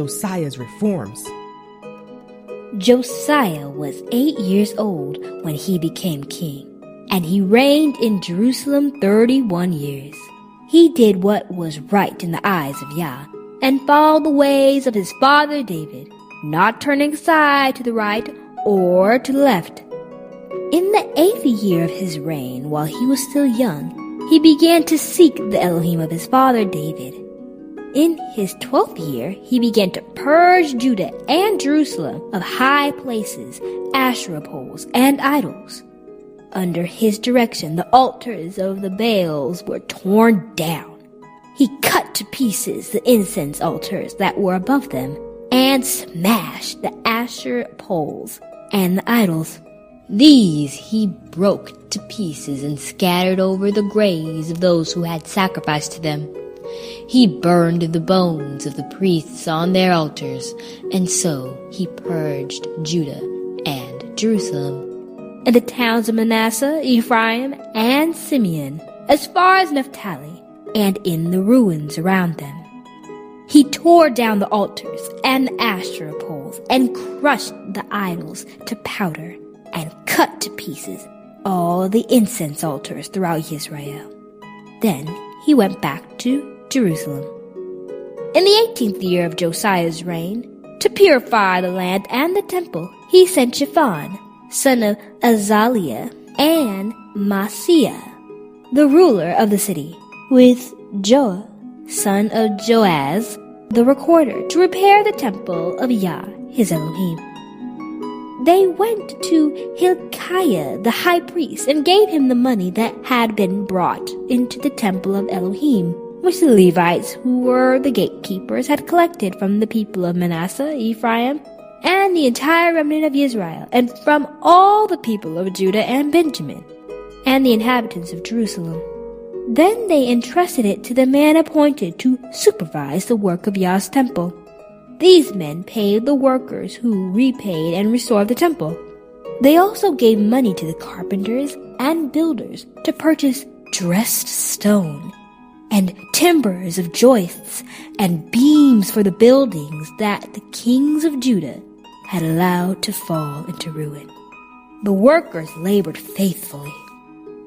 Josiah's reforms. Josiah was 8 years old when he became king, and he reigned in Jerusalem 31 years. He did what was right in the eyes of Yah, and followed the ways of his father David, not turning aside to the right or to the left. In the 8th year of his reign, while he was still young, he began to seek the Elohim of his father David. In his 12th year, he began to purge Judah and Jerusalem of high places, Asherah poles, and idols. Under his direction, the altars of the Baals were torn down. He cut to pieces the incense altars that were above them, and smashed the Asherah poles and the idols. These he broke to pieces and scattered over the graves of those who had sacrificed to them. He burned the bones of the priests on their altars, and so he purged Judah and Jerusalem. And the towns of Manasseh, Ephraim, and Simeon, as far as Naphtali, and in the ruins around them. He tore down the altars and the Asherah poles, and crushed the idols to powder, and cut to pieces all the incense altars throughout Israel. Then he went back to Jerusalem. In the 18th year of Josiah's reign, to purify the land and the temple, he sent Shaphan, son of Azaliah, and Maaseiah, the ruler of the city, with Joah, son of Joaz, the recorder, to repair the temple of Yah, his Elohim. They went to Hilkiah, the high priest, and gave him the money that had been brought into the temple of Elohim, which the Levites, who were the gatekeepers, had collected from the people of Manasseh, Ephraim, and the entire remnant of Israel, and from all the people of Judah and Benjamin, and the inhabitants of Jerusalem. Then they entrusted it to the man appointed to supervise the work of Yah's temple. These men paid the workers who repaid and restored the temple. They also gave money to the carpenters and builders to purchase dressed stone, and timbers of joists, and beams for the buildings that the kings of Judah had allowed to fall into ruin. The workers labored faithfully.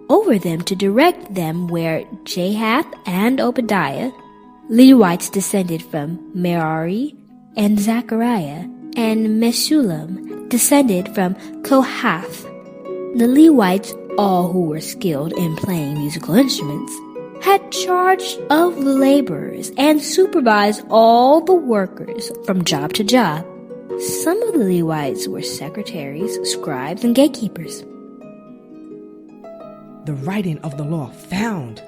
Over them to direct them were Jahath and Obadiah, Levites descended from Merari, and Zechariah, and Meshullam descended from Kohath. The Levites, all who were skilled in playing musical instruments, had charge of the laborers and supervised all the workers from job to job. Some of the Levites were secretaries, scribes, and gatekeepers. The writing of the law found.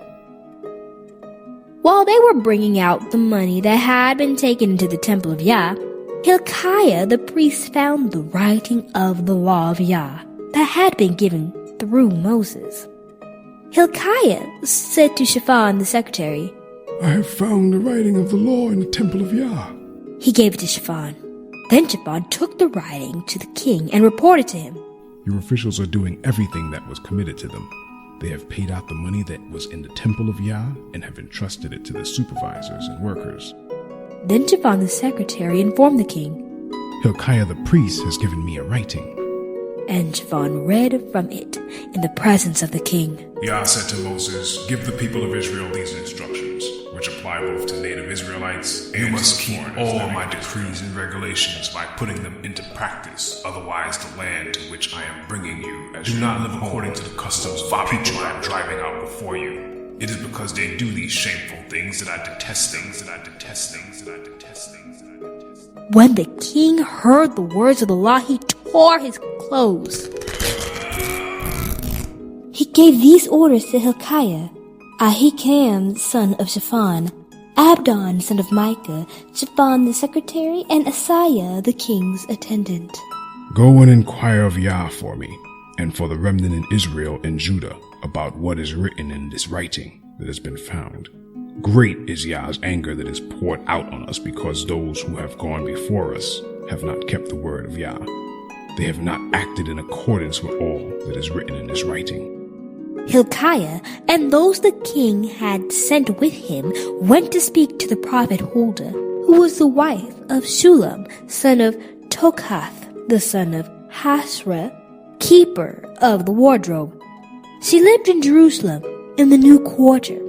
While they were bringing out the money that had been taken into the temple of Yah, Hilkiah the priest found the writing of the law of Yah that had been given through Moses. Hilkiah said to Shaphan the secretary, I have found the writing of the law in the temple of Yah. He gave it to Shaphan. Then Shaphan took the writing to the king and reported to him. Your officials are doing everything that was committed to them. They have paid out the money that was in the temple of Yah and have entrusted it to the supervisors and workers. Then Shaphan the secretary informed the king. Hilkiah the priest has given me a writing. And Shaphan read from it in the presence of the king. Yah said to Moses, give the people of Israel these instructions, which apply both to native Israelites and you must keep all my decrees and regulations by putting them into practice. Otherwise, the land to which I am bringing you, as do not live according to the customs of the people I am driving out before you. It is because they do these shameful things that I detest things, that I detest things, that I detest things, that I detest things. When the king heard the words of the law, he tore his clothes. He gave these orders to Hilkiah, Ahikam son of Shaphan, Abdon son of Micah, Shaphan the secretary, and Asaiah the king's attendant. Go and inquire of Yah for me, and for the remnant in Israel and Judah, about what is written in this writing that has been found. Great is Yah's anger that is poured out on us because those who have gone before us have not kept the word of Yah. They have not acted in accordance with all that is written in this writing. Hilkiah and those the king had sent with him went to speak to the prophet Huldah, who was the wife of Shulam, son of Tokath, the son of Hasra, keeper of the wardrobe. She lived in Jerusalem in the new quarter.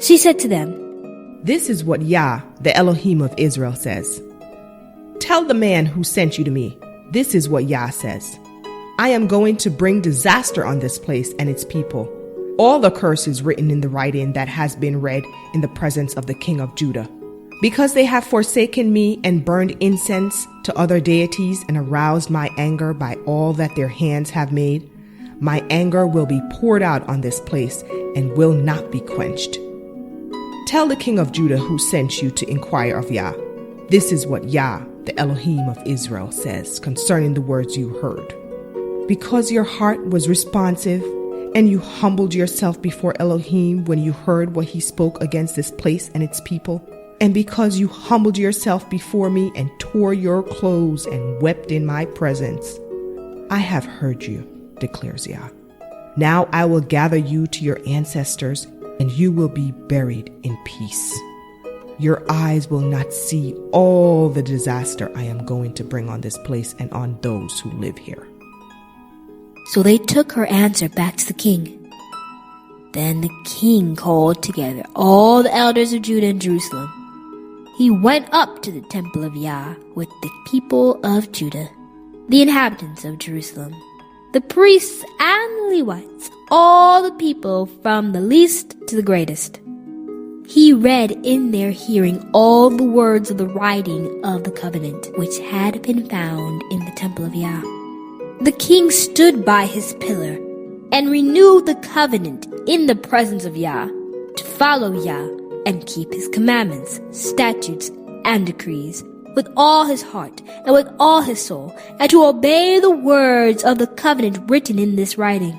She said to them, This is what Yah, the Elohim of Israel, says. Tell the man who sent you to me, this is what Yah says. I am going to bring disaster on this place and its people. All the curses written in the writing that has been read in the presence of the king of Judah. Because they have forsaken me and burned incense to other deities and aroused my anger by all that their hands have made, my anger will be poured out on this place and will not be quenched. Tell the king of Judah who sent you to inquire of Yah. This is what Yah, the Elohim of Israel, says concerning the words you heard. Because your heart was responsive and you humbled yourself before Elohim when you heard what he spoke against this place and its people, and because you humbled yourself before me and tore your clothes and wept in my presence, I have heard you, declares Yah. Now I will gather you to your ancestors, and you will be buried in peace. Your eyes will not see all the disaster I am going to bring on this place and on those who live here. So they took her answer back to the king. Then the king called together all the elders of Judah and Jerusalem. He went up to the temple of Yah with the people of Judah, the inhabitants of Jerusalem, the priests and the Levites, all the people from the least to the greatest. He read in their hearing all the words of the writing of the covenant which had been found in the temple of Yah. The king stood by his pillar and renewed the covenant in the presence of Yah to follow Yah and keep his commandments, statutes, and decrees with all his heart and with all his soul, and to obey the words of the covenant written in this writing.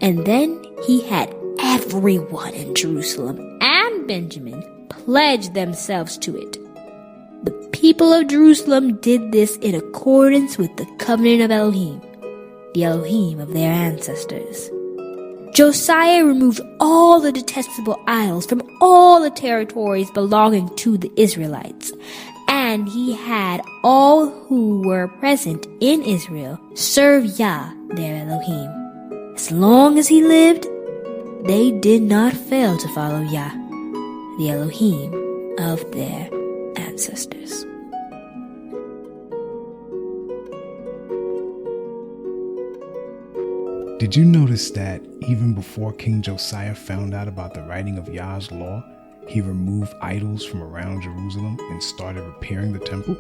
And then he had everyone in Jerusalem and Benjamin pledge themselves to it. The people of Jerusalem did this in accordance with the covenant of Elohim, the Elohim of their ancestors. Josiah removed all the detestable idols from all the territories belonging to the Israelites, and he had all who were present in Israel serve Yah, their Elohim. As long as he lived, they did not fail to follow Yah, the Elohim of their ancestors. Did you notice that even before King Josiah found out about the writing of Yah's law, he removed idols from around Jerusalem and started repairing the temple?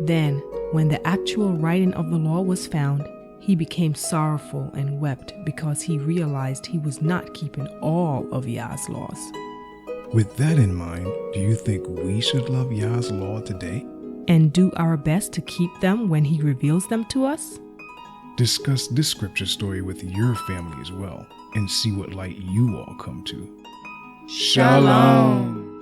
Then, when the actual writing of the law was found, he became sorrowful and wept because he realized he was not keeping all of Yah's laws. With that in mind, do you think we should love Yah's law today? And do our best to keep them when he reveals them to us? Discuss this scripture story with your family as well, and see what light you all come to. Shalom.